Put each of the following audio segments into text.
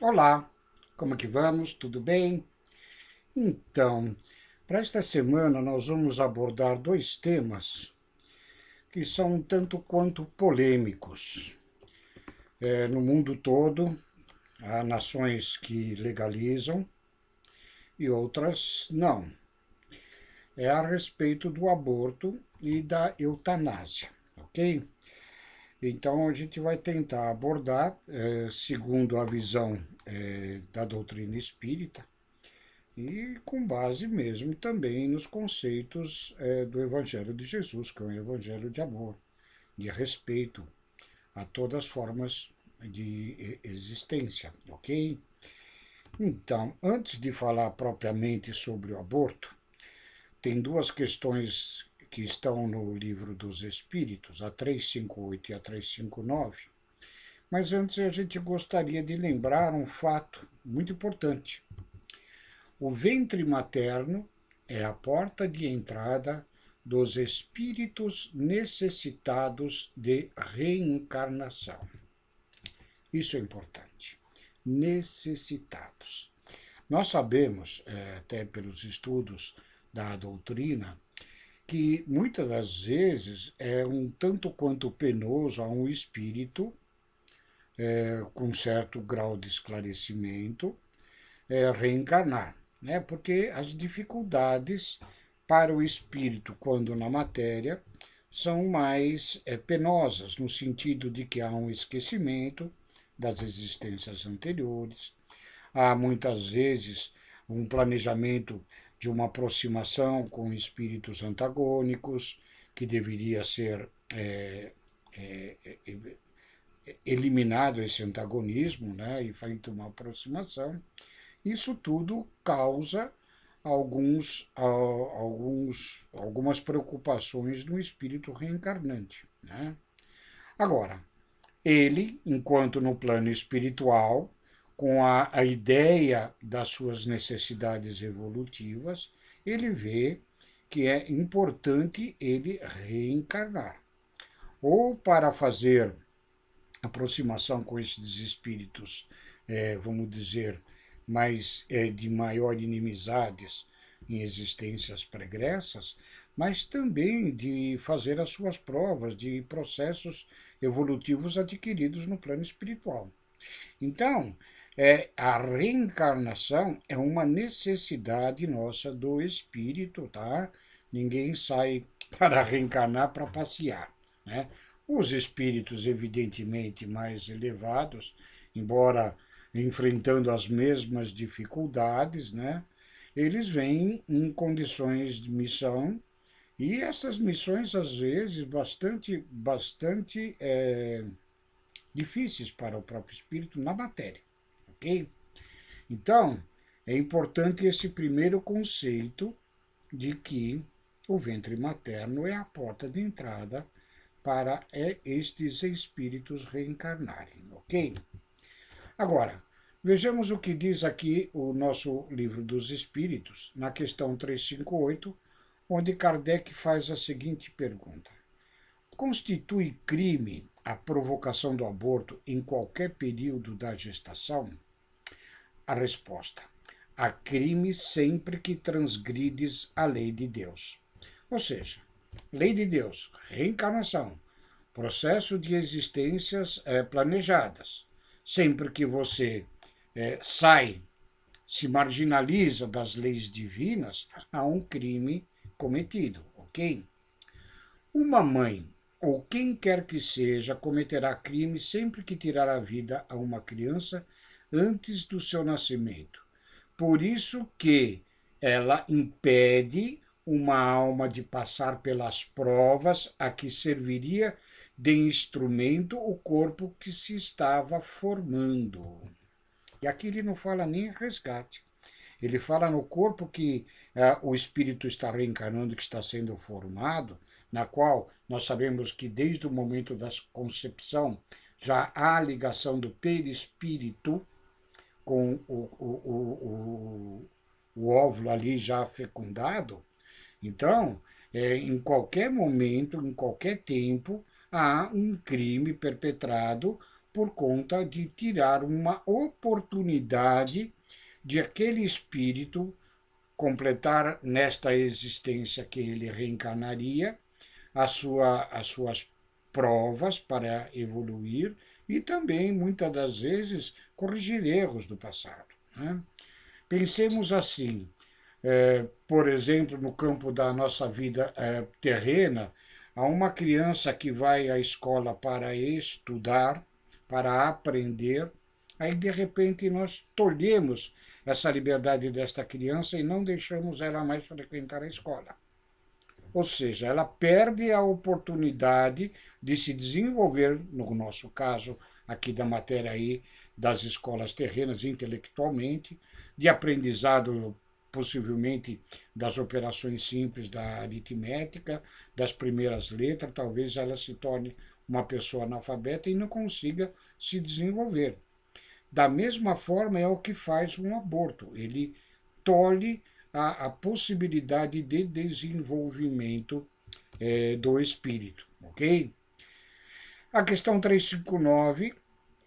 Olá, como é que vamos? Tudo bem? Então, para esta semana nós vamos abordar dois temas que são um tanto quanto polêmicos. No mundo todo, há nações que legalizam e outras não. É a respeito do aborto e da eutanásia, ok? Então a gente vai tentar abordar, segundo a visão da doutrina espírita, e com base mesmo também nos conceitos do Evangelho de Jesus, que é um evangelho de amor, de respeito a todas as formas de existência, ok? Então, antes de falar propriamente sobre o aborto, tem duas questões que estão no livro dos Espíritos, a 358 e a 359. Mas antes a gente gostaria de lembrar um fato muito importante. O ventre materno é a porta de entrada dos espíritos necessitados de reencarnação. Isso é importante. Necessitados. Nós sabemos, até pelos estudos da doutrina, que muitas das vezes é um tanto quanto penoso a um espírito com certo grau de esclarecimento reencarnar, né? Porque as dificuldades para o espírito, quando na matéria, são mais penosas, no sentido de que há um esquecimento das existências anteriores, há muitas vezes um planejamento de uma aproximação com espíritos antagônicos, que deveria ser é, eliminado esse antagonismo, né, e feito uma aproximação. Isso tudo causa algumas preocupações no espírito reencarnante, né? Agora, ele, enquanto no plano espiritual, com a ideia das suas necessidades evolutivas, ele vê que é importante ele reencarnar. Ou para fazer aproximação com esses espíritos, vamos dizer, mais de maior inimizades em existências pregressas, mas também de fazer as suas provas de processos evolutivos adquiridos no plano espiritual. Então, a reencarnação é uma necessidade nossa do espírito, tá? Ninguém sai para reencarnar para passear, né? Os espíritos, evidentemente, mais elevados, embora enfrentando as mesmas dificuldades, né? Eles vêm em condições de missão e essas missões, às vezes, bastante difíceis para o próprio espírito na matéria, ok? Então, é importante esse primeiro conceito de que o ventre materno é a porta de entrada para estes espíritos reencarnarem, ok? Agora, vejamos o que diz aqui o nosso livro dos Espíritos, na questão 358, onde Kardec faz a seguinte pergunta: constitui crime a provocação do aborto em qualquer período da gestação? A resposta: há crime sempre que transgrides a lei de Deus. Ou seja, lei de Deus, reencarnação, processo de existências planejadas. Sempre que você sai, se marginaliza das leis divinas, há um crime cometido, ok? Uma mãe, ou quem quer que seja, cometerá crime sempre que tirar a vida a uma criança antes do seu nascimento. Por isso que ela impede uma alma de passar pelas provas a que serviria de instrumento o corpo que se estava formando. E aqui ele não fala nem resgate. Ele fala no corpo que o espírito está reencarnando, que está sendo formado, na qual nós sabemos que desde o momento da concepção já há ligação do perispírito com o óvulo ali já fecundado. Então, em qualquer momento, em qualquer tempo, há um crime perpetrado por conta de tirar uma oportunidade de aquele espírito completar nesta existência que ele reencarnaria as suas provas para evoluir e também, muitas das vezes, corrigir erros do passado. Né? Pensemos assim, por exemplo, no campo da nossa vida terrena, há uma criança que vai à escola para estudar, para aprender, aí de repente nós tolhemos essa liberdade desta criança e não deixamos ela mais frequentar a escola. Ou seja, ela perde a oportunidade de se desenvolver, no nosso caso, aqui da matéria aí, das escolas terrenas intelectualmente, de aprendizado possivelmente das operações simples da aritmética, das primeiras letras, talvez ela se torne uma pessoa analfabeta e não consiga se desenvolver. Da mesma forma é o que faz um aborto, ele tolhe a possibilidade de desenvolvimento do espírito, ok? A questão 359,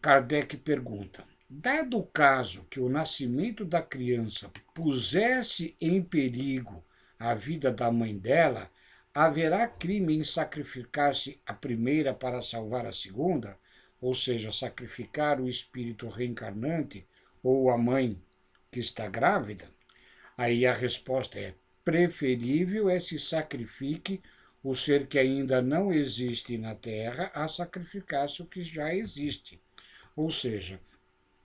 Kardec pergunta: dado o caso que o nascimento da criança pusesse em perigo a vida da mãe dela, haverá crime em sacrificar-se a primeira para salvar a segunda? Ou seja, sacrificar o espírito reencarnante ou a mãe que está grávida? Aí a resposta é: preferível é se sacrifique o ser que ainda não existe na Terra a sacrificar-se o que já existe. Ou seja,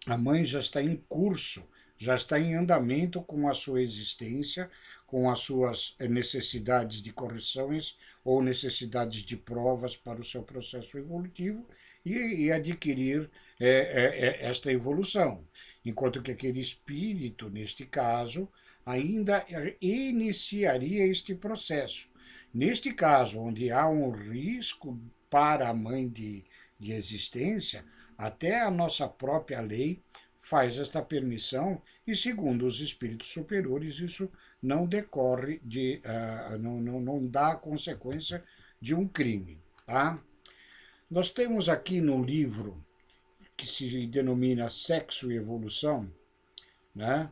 a mãe já está em curso, já está em andamento com a sua existência, com as suas necessidades de correções ou necessidades de provas para o seu processo evolutivo e adquirir esta evolução. Enquanto que aquele espírito, neste caso, ainda iniciaria este processo. Neste caso, onde há um risco para a mãe de existência, até a nossa própria lei faz esta permissão e, segundo os espíritos superiores, isso não decorre de, não dá a consequência de um crime. Tá? Nós temos aqui no livro que se denomina Sexo e Evolução, né?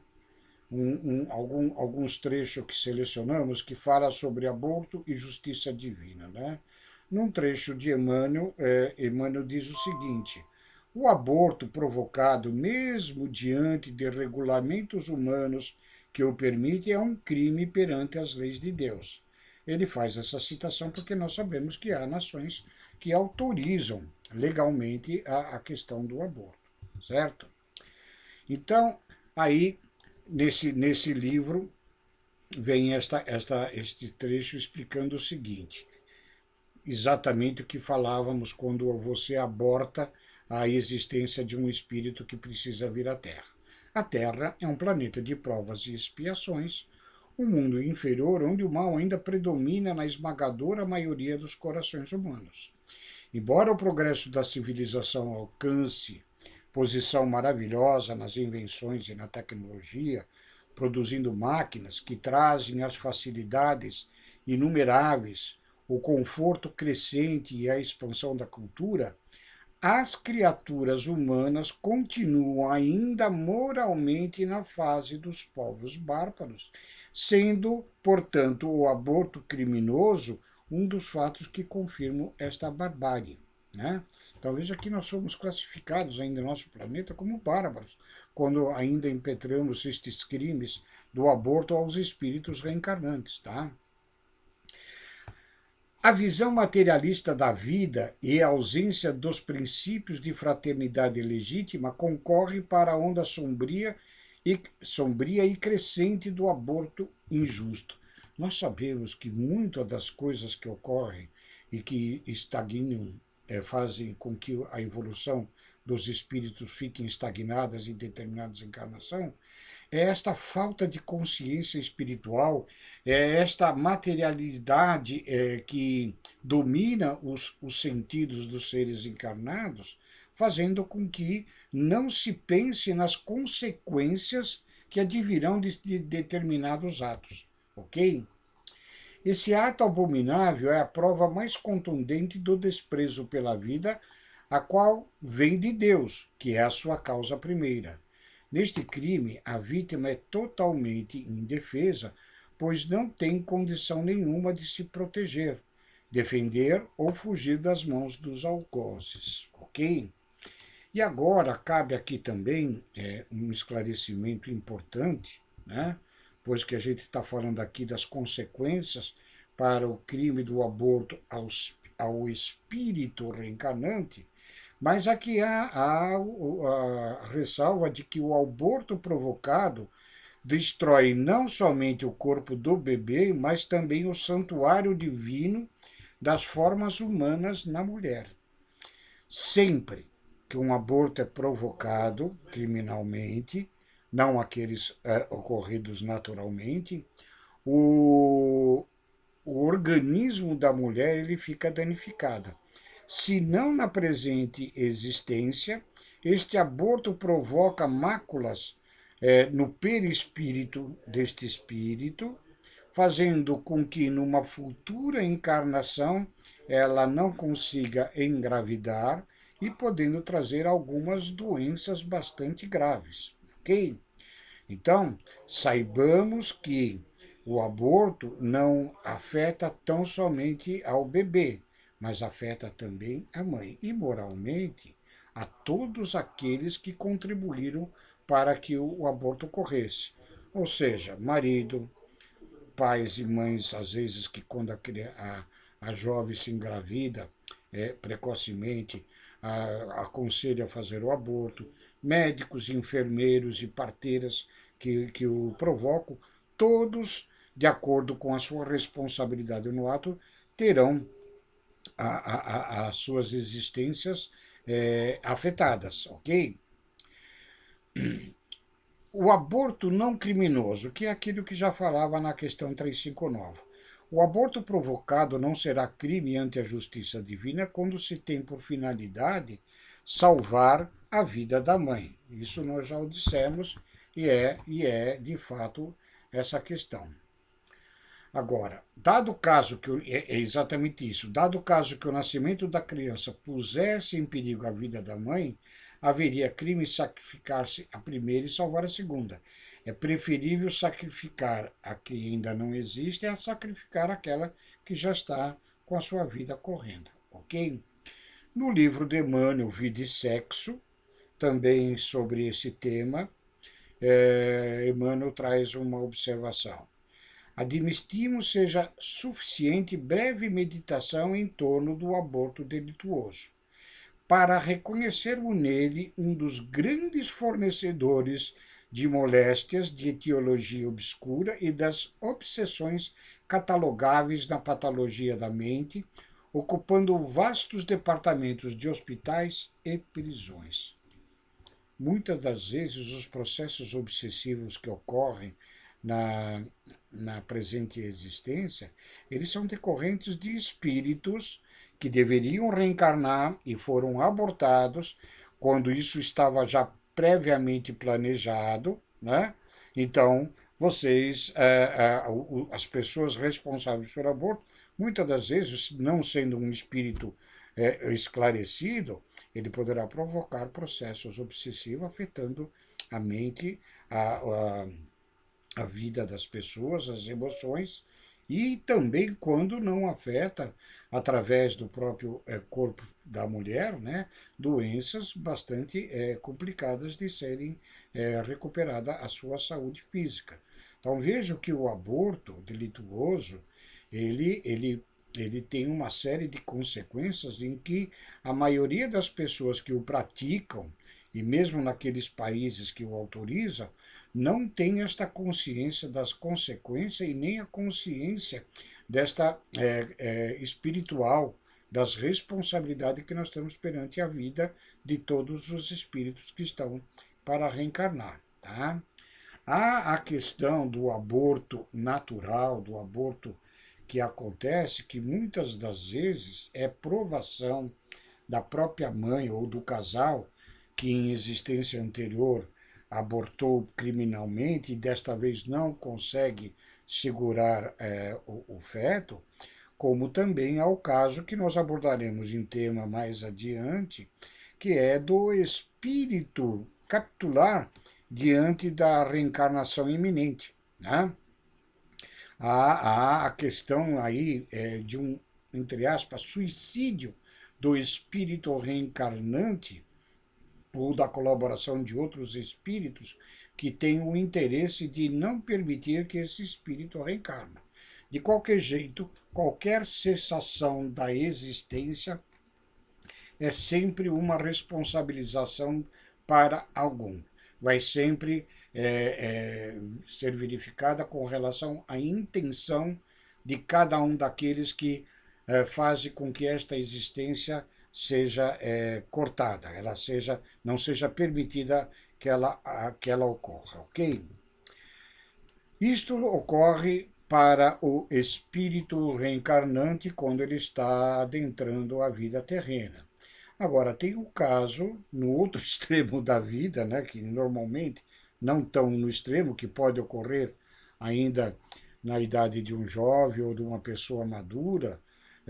Alguns trechos que selecionamos que fala sobre aborto e justiça divina. Né? Num trecho de Emmanuel, Emmanuel diz o seguinte: o aborto provocado, mesmo diante de regulamentos humanos que o permitem, é um crime perante as leis de Deus. Ele faz essa citação porque nós sabemos que há nações que autorizam legalmente a questão do aborto, certo? Então, aí, nesse livro, vem este trecho explicando o seguinte: exatamente o que falávamos quando você aborta a existência de um espírito que precisa vir à Terra. A Terra é um planeta de provas e expiações, um mundo inferior onde o mal ainda predomina na esmagadora maioria dos corações humanos. Embora o progresso da civilização alcance posição maravilhosa nas invenções e na tecnologia, produzindo máquinas que trazem as facilidades inumeráveis, o conforto crescente e a expansão da cultura, as criaturas humanas continuam ainda moralmente na fase dos povos bárbaros, sendo, portanto, o aborto criminoso um dos fatos que confirmam esta barbárie. Né? Talvez aqui nós somos classificados ainda no nosso planeta como bárbaros, quando ainda impetramos estes crimes do aborto aos espíritos reencarnantes. Tá? A visão materialista da vida e a ausência dos princípios de fraternidade legítima concorre para a onda sombria e crescente do aborto injusto. Nós sabemos que muitas das coisas que ocorrem e que estagnam, fazem com que a evolução dos espíritos fiquem estagnadas em determinadas encarnações, é esta falta de consciência espiritual, é esta materialidade que domina os sentidos dos seres encarnados, fazendo com que não se pense nas consequências que advirão de determinados atos, ok? Esse ato abominável é a prova mais contundente do desprezo pela vida, a qual vem de Deus, que é a sua causa primeira. Neste crime, a vítima é totalmente indefesa, pois não tem condição nenhuma de se proteger, defender ou fugir das mãos dos algozes, ok? E agora cabe aqui também um esclarecimento importante, né? Pois que a gente está falando aqui das consequências para o crime do aborto ao espírito reencarnante, mas aqui há a ressalva de que o aborto provocado destrói não somente o corpo do bebê, mas também o santuário divino das formas humanas na mulher. Sempre que um aborto é provocado criminalmente, não aqueles ocorridos naturalmente, o, o organismo da mulher ele fica danificado. Se não na presente existência, este aborto provoca máculas no perispírito deste espírito, fazendo com que numa futura encarnação ela não consiga engravidar e podendo trazer algumas doenças bastante graves, ok? Então, saibamos que o aborto não afeta tão somente ao bebê, mas afeta também a mãe e, moralmente, a todos aqueles que contribuíram para que o aborto ocorresse. Ou seja, marido, pais e mães, às vezes, que quando a jovem se engravida precocemente, aconselha a fazer o aborto, médicos, enfermeiros e parteiras que o provocam, todos, de acordo com a sua responsabilidade no ato, terão as suas existências afetadas, ok? O aborto não criminoso, que é aquilo que já falava na questão 359. O aborto provocado não será crime ante a justiça divina quando se tem por finalidade salvar a vida da mãe. Isso nós já o dissemos e é de fato essa questão. Agora, dado o caso que é exatamente isso, dado o caso que o nascimento da criança pusesse em perigo a vida da mãe, haveria crime sacrificar-se a primeira e salvar a segunda. É preferível sacrificar a que ainda não existe a sacrificar aquela que já está com a sua vida correndo, ok? No livro de Emmanuel, Vida e Sexo, também sobre esse tema, Emmanuel traz uma observação. Admitimos seja suficiente breve meditação em torno do aborto delituoso, para reconhecermos nele um dos grandes fornecedores de moléstias de etiologia obscura e das obsessões catalogáveis na patologia da mente, ocupando vastos departamentos de hospitais e prisões. Muitas das vezes os processos obsessivos que ocorrem na presente existência, eles são decorrentes de espíritos que deveriam reencarnar e foram abortados quando isso estava já previamente planejado, né? Então, as pessoas responsáveis pelo aborto, muitas das vezes, não sendo um espírito esclarecido, ele poderá provocar processos obsessivos afetando a mente, a vida das pessoas, as emoções, e também quando não afeta, através do próprio corpo da mulher, né, doenças bastante complicadas de serem recuperada a sua saúde física. Então vejo que o aborto delituoso, ele tem uma série de consequências em que a maioria das pessoas que o praticam, e mesmo naqueles países que o autorizam, não tem esta consciência das consequências e nem a consciência desta espiritual, das responsabilidades que nós temos perante a vida de todos os espíritos que estão para reencarnar. Tá? Há a questão do aborto natural, do aborto que acontece, que muitas das vezes é provação da própria mãe ou do casal que em existência anterior abortou criminalmente e desta vez não consegue segurar o feto, como também há o caso que nós abordaremos em tema mais adiante, que é do espírito capitular diante da reencarnação iminente, né? Há a questão aí de um, entre aspas, suicídio do espírito reencarnante ou da colaboração de outros espíritos que têm o interesse de não permitir que esse espírito reencarne. De qualquer jeito, qualquer cessação da existência é sempre uma responsabilização para algum. Vai sempre ser verificada com relação à intenção de cada um daqueles que fazem com que esta existência seja cortada, ela seja, não seja permitida que ela ocorra, ok? Isto ocorre para o espírito reencarnante quando ele está adentrando a vida terrena. Agora, tem o caso, no outro extremo da vida, né, que normalmente não tão no extremo, que pode ocorrer ainda na idade de um jovem ou de uma pessoa madura,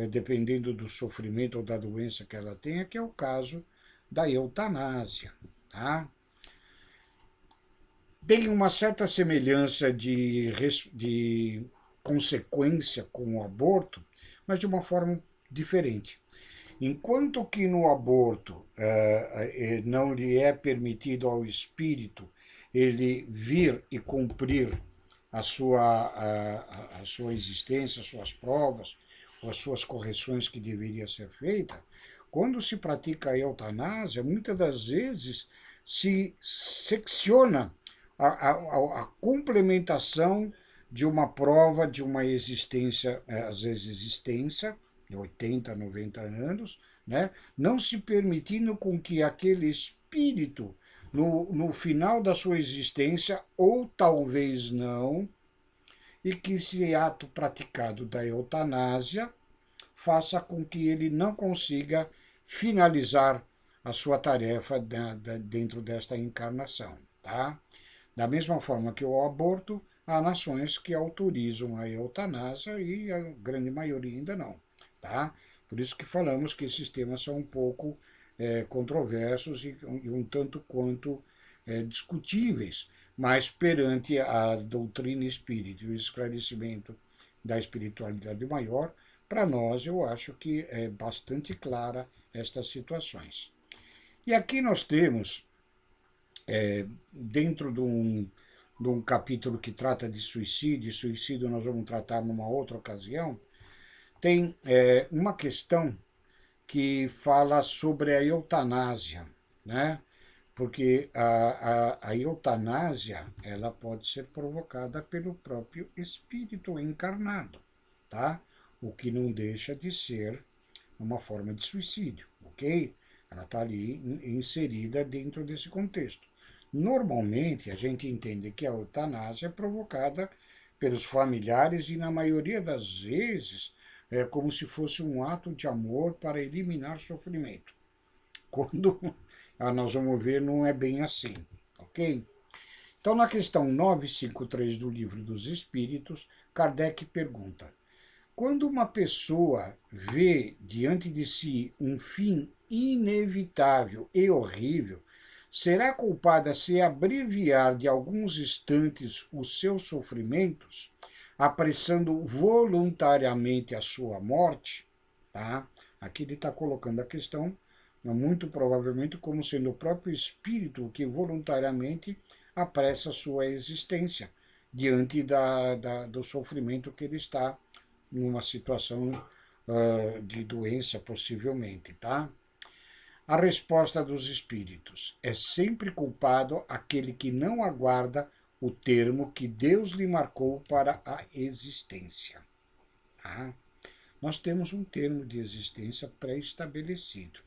dependendo do sofrimento ou da doença que ela tenha, que é o caso da eutanásia. Tá? Tem uma certa semelhança de consequência com o aborto, mas de uma forma diferente. Enquanto que no aborto não lhe é permitido ao espírito ele vir e cumprir a sua existência, as suas provas, ou as suas correções que deveria ser feita, quando se pratica a eutanásia, muitas das vezes se secciona a complementação de uma prova de uma existência, às vezes existência, de 80, 90 anos, né? Não se permitindo com que aquele espírito, no final da sua existência, ou talvez não, e que esse ato praticado da eutanásia faça com que ele não consiga finalizar a sua tarefa dentro desta encarnação, tá? Da mesma forma que o aborto, há nações que autorizam a eutanásia e a grande maioria ainda não. Tá? Por isso que falamos que esses temas são um pouco controversos e um tanto quanto discutíveis, mas perante a doutrina espírita e o esclarecimento da espiritualidade maior, para nós eu acho que é bastante clara estas situações. E aqui nós temos, dentro de um capítulo que trata de suicídio nós vamos tratar numa outra ocasião, tem uma questão que fala sobre a eutanásia, né? Porque a eutanásia ela pode ser provocada pelo próprio espírito encarnado, tá? O que não deixa de ser uma forma de suicídio, ok? Ela está ali inserida dentro desse contexto. Normalmente, a gente entende que a eutanásia é provocada pelos familiares e, na maioria das vezes, é como se fosse um ato de amor para eliminar sofrimento. Quando nós vamos ver, não é bem assim, ok? Então, na questão 953 do Livro dos Espíritos, Kardec pergunta: quando uma pessoa vê diante de si um fim inevitável e horrível, será culpada se abreviar de alguns instantes os seus sofrimentos, apressando voluntariamente a sua morte? Tá? Aqui ele está colocando a questão, muito provavelmente, como sendo o próprio espírito que voluntariamente apressa a sua existência diante do sofrimento que ele está numa situação de doença, possivelmente, tá? A resposta dos espíritos: é sempre culpado aquele que não aguarda o termo que Deus lhe marcou para a existência. Tá? Nós temos um termo de existência pré-estabelecido.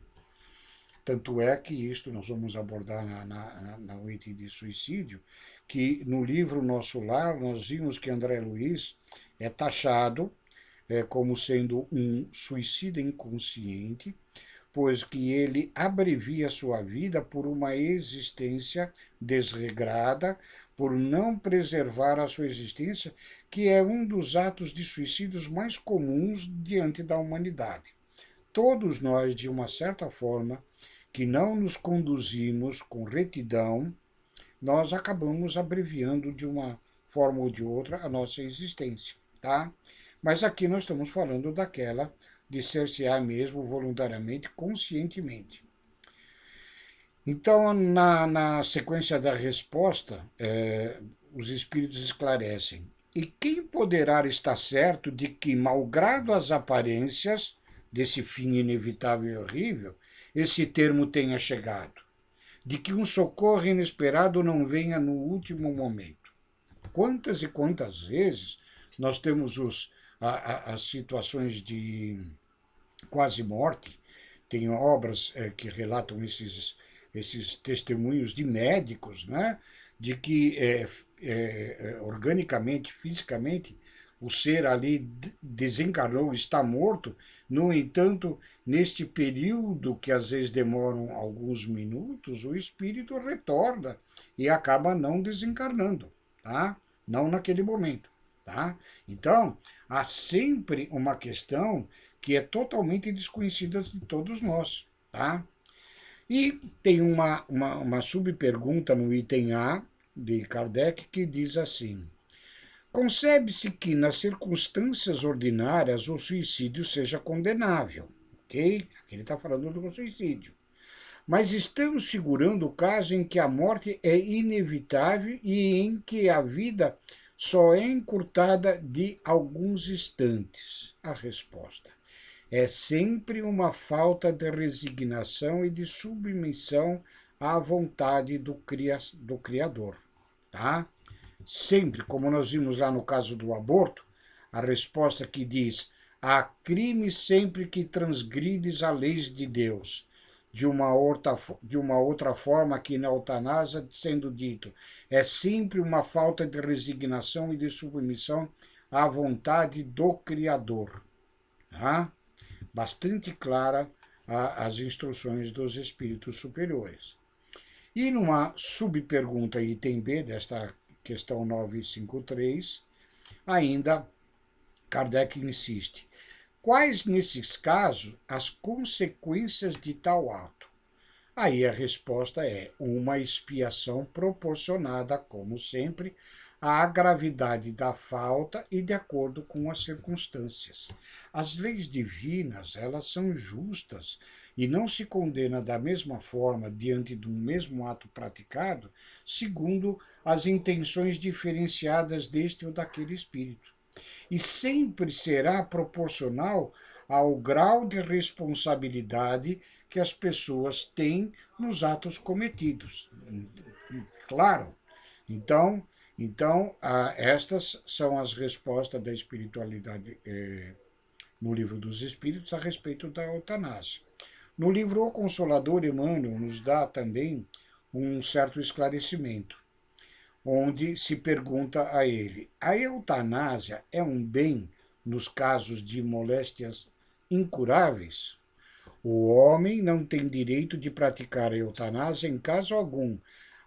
Tanto é que isto nós vamos abordar na noite de suicídio, que no livro Nosso Lar nós vimos que André Luiz é taxado como sendo um suicida inconsciente, pois que ele abrevia sua vida por uma existência desregrada, por não preservar a sua existência, que é um dos atos de suicídios mais comuns diante da humanidade. Todos nós, de uma certa forma, que não nos conduzimos com retidão, nós acabamos abreviando de uma forma ou de outra a nossa existência, tá? Mas aqui nós estamos falando daquela de cercear mesmo voluntariamente, conscientemente. Então, na sequência da resposta, os espíritos esclarecem. E quem poderá estar certo de que, malgrado as aparências desse fim inevitável e horrível, esse termo tenha chegado? De que um socorro inesperado não venha no último momento? Quantas e quantas vezes nós temos as situações de quase morte, tem obras que relatam esses testemunhos de médicos, né, de que organicamente, fisicamente, o ser ali desencarnou, está morto. No entanto, neste período, que às vezes demoram alguns minutos, o espírito retorna e acaba não desencarnando, tá? Não naquele momento, tá? Então, há sempre uma questão que é totalmente desconhecida de todos nós, tá? E tem uma subpergunta no item A de Kardec que diz assim: concebe-se que, nas circunstâncias ordinárias, o suicídio seja condenável, ok? Aqui ele está falando do suicídio. Mas estamos figurando o caso em que a morte é inevitável e em que a vida só é encurtada de alguns instantes. A resposta é sempre uma falta de resignação e de submissão à vontade do Criador, tá? Sempre, como nós vimos lá no caso do aborto, a resposta que diz: há crime sempre que transgrides a leis de Deus. De uma outra forma, aqui na eutanásia, sendo dito, é sempre uma falta de resignação e de submissão à vontade do Criador. Tá? Bastante clara as instruções dos espíritos superiores. E numa subpergunta item B desta questão 953, ainda Kardec insiste: quais, nesses casos, as consequências de tal ato? Aí a resposta é uma expiação proporcionada, como sempre, à gravidade da falta e de acordo com as circunstâncias. As leis divinas, elas são justas e não se condena da mesma forma diante do mesmo ato praticado, segundo as intenções diferenciadas deste ou daquele espírito. E sempre será proporcional ao grau de responsabilidade que as pessoas têm nos atos cometidos. Claro. Então, estas são as respostas da espiritualidade no Livro dos Espíritos a respeito da eutanásia. No livro O Consolador, Emmanuel nos dá também um certo esclarecimento, onde se pergunta a ele: a eutanásia é um bem nos casos de moléstias incuráveis? O homem não tem direito de praticar a eutanásia em caso algum,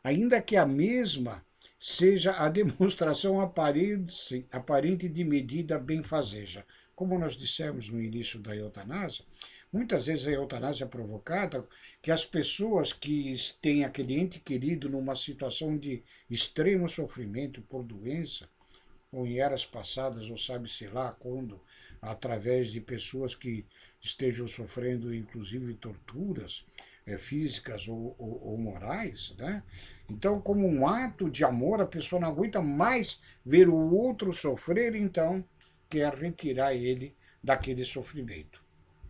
ainda que a mesma seja a demonstração aparente de medida benfazeja. Como nós dissemos no início da eutanásia, muitas vezes a eutanásia é provocada que as pessoas que têm aquele ente querido numa situação de extremo sofrimento por doença, ou em eras passadas, ou sabe-se lá quando, através de pessoas que estejam sofrendo, inclusive, torturas físicas ou morais, né? Então, como um ato de amor, a pessoa não aguenta mais ver o outro sofrer, então quer retirar ele daquele sofrimento.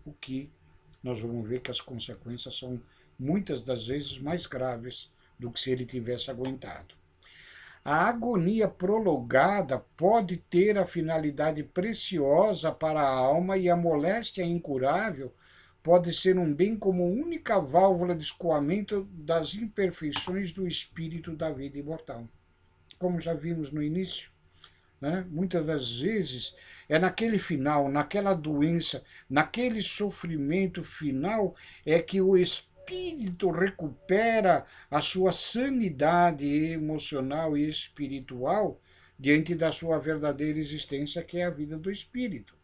O que nós vamos ver que as consequências são muitas das vezes mais graves do que se ele tivesse aguentado. A agonia prolongada pode ter a finalidade preciosa para a alma e a moléstia incurável pode ser um bem como única válvula de escoamento das imperfeições do espírito da vida imortal. Como já vimos no início, né? Muitas das vezes é naquele final, naquela doença, naquele sofrimento final, é que o espírito recupera a sua sanidade emocional e espiritual diante da sua verdadeira existência, que é a vida do espírito.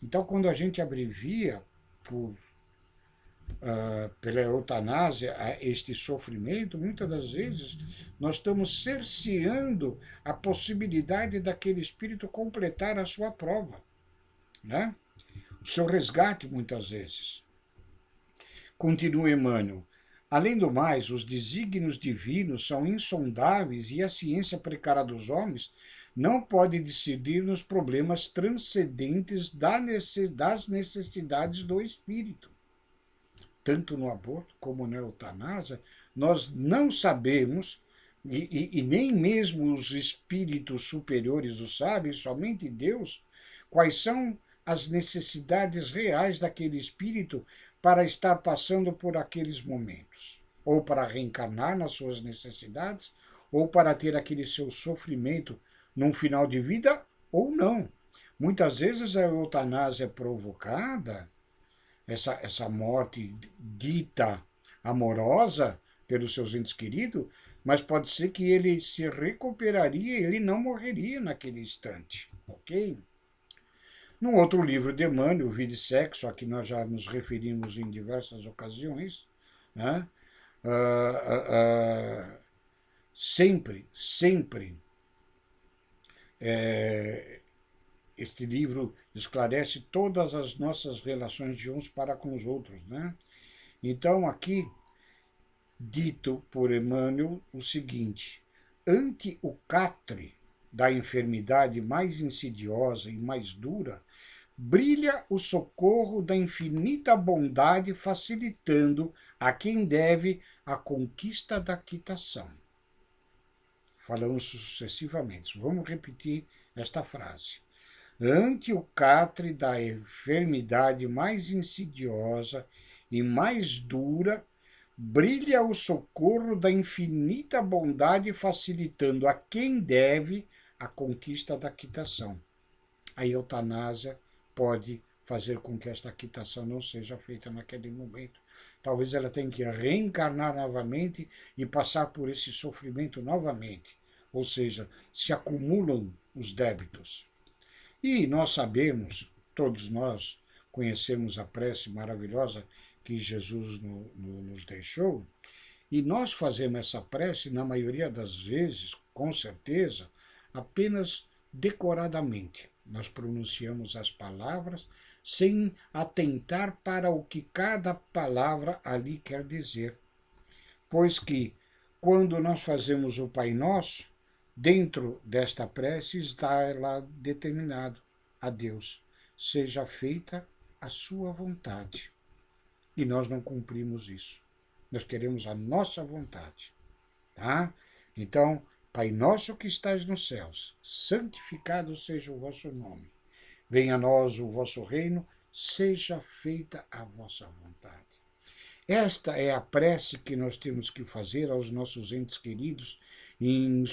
Então, quando a gente abrevia por pela eutanásia a este sofrimento, muitas das vezes nós estamos cerceando a possibilidade daquele espírito completar a sua prova, né? O seu resgate, muitas vezes. Continua Emmanuel. Além do mais, os desígnios divinos são insondáveis e a ciência precária dos homens não pode decidir nos problemas transcendentes das necessidades do espírito. Tanto no aborto como na eutanásia, nós não sabemos, e nem mesmo os espíritos superiores o sabem, somente Deus, quais são as necessidades reais daquele espírito para estar passando por aqueles momentos, ou para reencarnar nas suas necessidades, ou para ter aquele seu sofrimento num final de vida, ou não. Muitas vezes a eutanásia é provocada, essa morte dita amorosa pelos seus entes queridos, mas pode ser que ele se recuperaria, ele não morreria naquele instante, ok? Num outro livro de Emmanuel, Vida e Sexo, a que nós já nos referimos em diversas ocasiões, né? Sempre, este livro esclarece todas as nossas relações de uns para com os outros, né? Então, aqui, dito por Emmanuel o seguinte: ante o catre da enfermidade mais insidiosa e mais dura, brilha o socorro da infinita bondade, facilitando a quem deve a conquista da quitação. Falamos sucessivamente. Vamos repetir esta frase. Ante o catre da enfermidade mais insidiosa e mais dura, brilha o socorro da infinita bondade, facilitando a quem deve a conquista da quitação. A eutanásia pode fazer com que esta quitação não seja feita naquele momento. Talvez ela tenha que reencarnar novamente e passar por esse sofrimento novamente. Ou seja, se acumulam os débitos. E nós sabemos, todos nós conhecemos a prece maravilhosa que Jesus nos deixou, e nós fazemos essa prece, na maioria das vezes, com certeza, apenas decoradamente. Nós pronunciamos as palavras sem atentar para o que cada palavra ali quer dizer. Pois que, quando nós fazemos o Pai Nosso, dentro desta prece está lá determinado a Deus: seja feita a sua vontade. E nós não cumprimos isso. Nós queremos a nossa vontade. Tá? Então, Pai nosso que estais nos céus, santificado seja o vosso nome. Venha a nós o vosso reino, seja feita a vossa vontade. Esta é a prece que nós temos que fazer aos nossos entes queridos em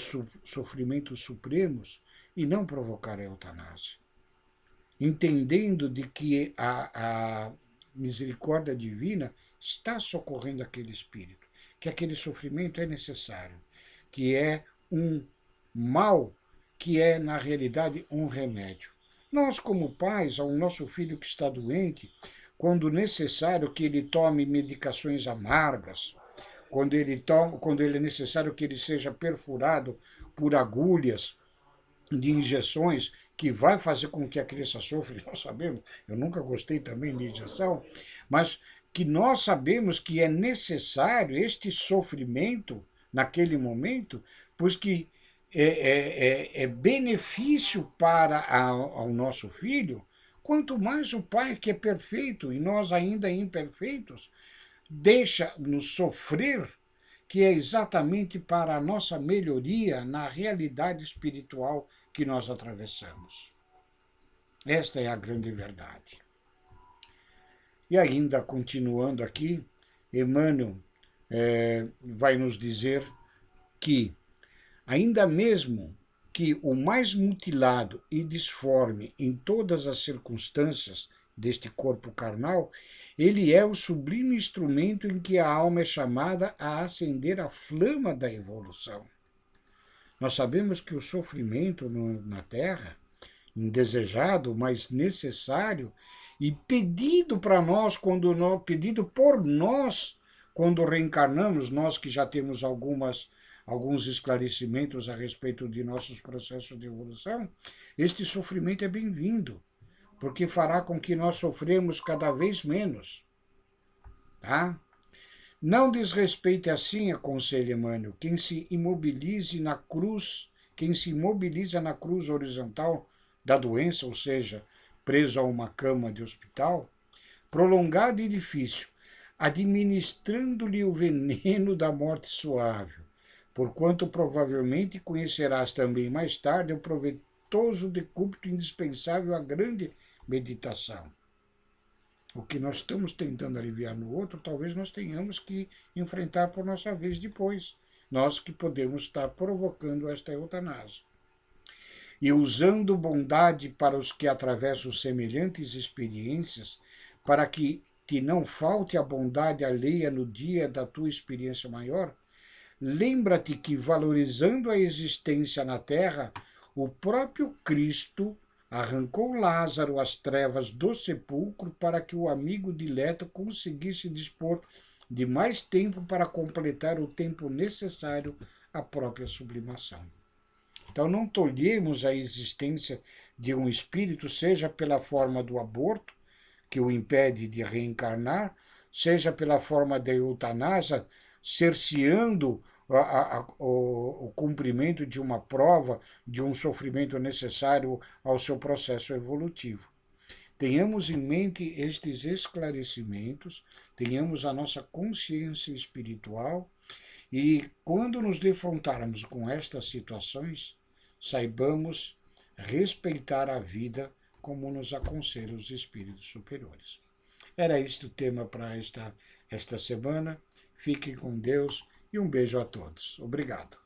sofrimentos supremos e não provocar a eutanásia. Entendendo de que a misericórdia divina está socorrendo aquele espírito, que aquele sofrimento é necessário, que é um mal, que é, na realidade, um remédio. Nós, como pais, ao nosso filho que está doente, quando necessário que ele tome medicações amargas, quando ele é necessário que ele seja perfurado por agulhas de injeções que vai fazer com que a criança sofra, nós sabemos, eu nunca gostei também de injeção, mas que nós sabemos que é necessário este sofrimento naquele momento, pois que é benefício para ao nosso filho, quanto mais o pai que é perfeito e nós ainda imperfeitos, deixa-nos sofrer, que é exatamente para a nossa melhoria na realidade espiritual que nós atravessamos. Esta é a grande verdade. E ainda continuando aqui, Emmanuel vai nos dizer que, ainda mesmo que o mais mutilado e disforme em todas as circunstâncias deste corpo carnal, ele é o sublime instrumento em que a alma é chamada a acender a flama da evolução. Nós sabemos que o sofrimento na Terra, indesejado, mas necessário, e pedido para nós, pedido por nós, quando reencarnamos, nós que já temos alguns esclarecimentos a respeito de nossos processos de evolução, este sofrimento é bem-vindo, porque fará com que nós sofremos cada vez menos. Tá? Não desrespeite assim, aconselha Emmanuel, quem se imobiliza na cruz horizontal da doença, ou seja, preso a uma cama de hospital, prolongado e difícil, administrando-lhe o veneno da morte suave, porquanto provavelmente conhecerás também mais tarde o proveitoso decúbito indispensável à grande meditação. O que nós estamos tentando aliviar no outro, talvez nós tenhamos que enfrentar por nossa vez depois. Nós que podemos estar provocando esta eutanásia. E usando bondade para os que atravessam semelhantes experiências, para que te não falte a bondade alheia no dia da tua experiência maior, lembra-te que, valorizando a existência na terra, o próprio Cristo arrancou Lázaro às trevas do sepulcro para que o amigo dileto conseguisse dispor de mais tempo para completar o tempo necessário à própria sublimação. Então não tolhemos a existência de um espírito, seja pela forma do aborto, que o impede de reencarnar, seja pela forma da eutanásia, cerceando o cumprimento de uma prova, de um sofrimento necessário ao seu processo evolutivo. Tenhamos em mente estes esclarecimentos, tenhamos a nossa consciência espiritual e, quando nos defrontarmos com estas situações, saibamos respeitar a vida como nos aconselham os espíritos superiores. Era este o tema para esta semana. Fiquem com Deus e um beijo a todos. Obrigado.